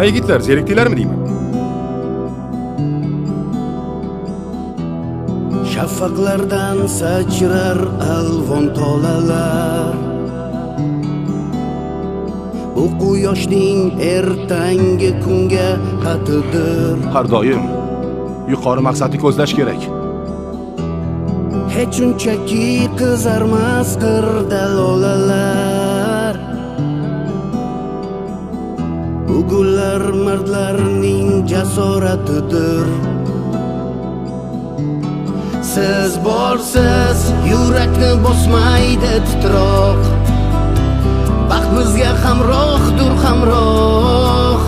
Nima yigitlar, zerikdilarmi deyman? Shafaqlardan sachrar alvon tolalar, bu quyoshning ertangi kunga xatidir. Har doim yuqori maqsadni ko'zlash kerak. Hech unchaki qizarmas qirda lolalar, bu gullar mardlarning jasoratidir. Siz borsiz yurakni bosmaydi titroq, baxt bizga hamrohdir hamroh.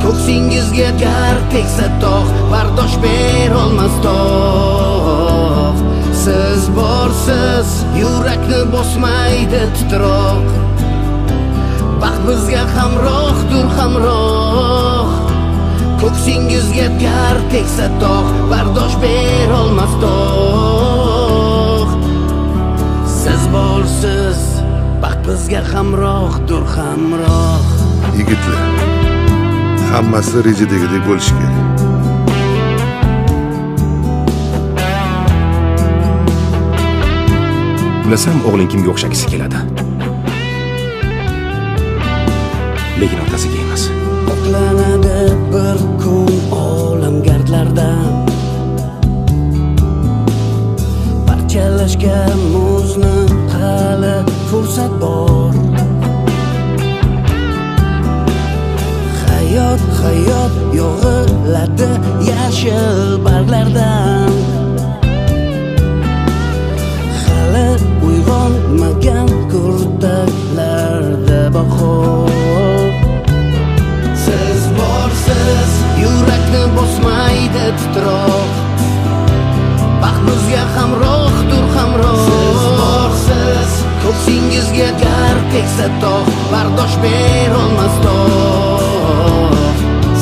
Ko'ksingizga gar tegsa tog', bardosh berolmas tog'. Siz borsiz yurakni bosmaydi titroq, baxt bizga hamrohdir hamroh. Ko'ksingizga gar tegsa tog', bardosh berolmas tog'. Siz borsiz baxt bizga hamrohdir hamroh. Yigitlar, hammasi rejadagidek bo'lishi kerak. Bilasam, o'g'ling kimga o'xshagisi keladi. Lekin otasiga emas. Oqlanadi bir kun olam gardlardan, parchalashga muzni hali fursat bor. Hayot yog'iladi yashil barglardan, hali uyg'onmagan kurtaklarda bahor. Siz borsiz yurakni bosmaydi titroq, baxt bizga hamrohdir hamroh. Siz borsiz ko'ksingizga gar tegsa tog', bardosh berolmas tog'.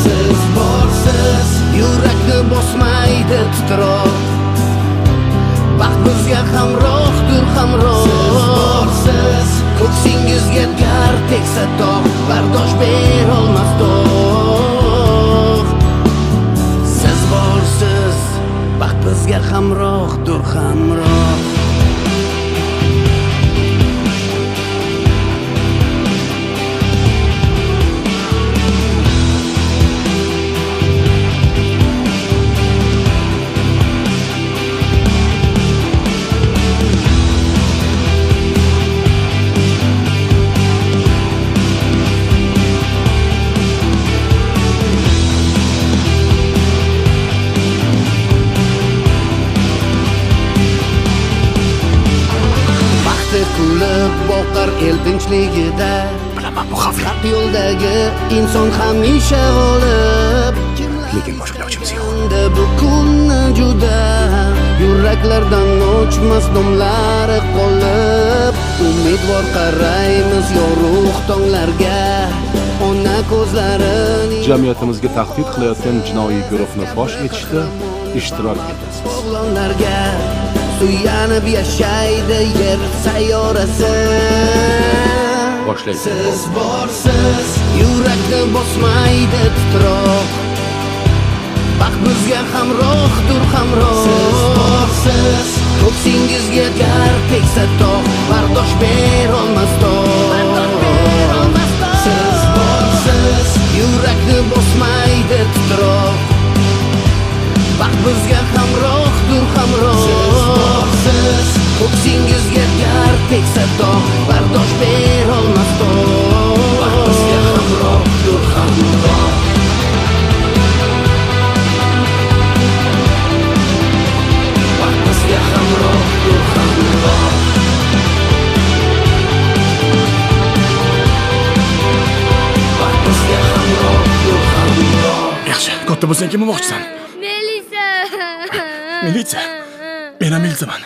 Siz borsiz yurakni bosmaydi titroq, baxt bizga hamrohdir hamroh. Siz borsiz ko'ksingizga gar tegsa tog', bardosh berolmas tog'. Siz borsiz baxt bizga hamrohdir hamroh. Kulib boqar el tinchligida, Bilaman, bu xavfli. haq yo'ldagi inson hamisha g'olib. Lekin boshqa ilojimiz yo'q. Bu kunni juda yuraklardan o'chmas domlari qolib, umidvor qaraymiz yorug' tonglarga, ona ko'zlarining Jamiyatimizga tahdid qilayotgan jinoiy guruhni fosh etishda ishtirok etasiz. o'g'lonlarga suyanib yashaydi yer sayyorasi. Boshlaysiz. Siz borsiz yurakni bosmaydi titroq, baxt bizga hamrohdir hamroh. Siz borsiz ko'ksingizga gar tegsa tog', bardosh berolmas tog'. Siz borsiz yurakni bosmaydi titroq, baxt bizga hamrohdir hamroh. Siz borsiz ko'ksingizga gar tegsa tog', bardosh berolmas tog'. Baxt bizga hamrohdir hamroh. Baxt bizga hamrohdir hamroh. Baxt bizga hamrohdir hamroh. Yaxshi, katta bo'lsang kim bo'lmoqchisan? Melisa. Militsiya. Men ham militsiyaman.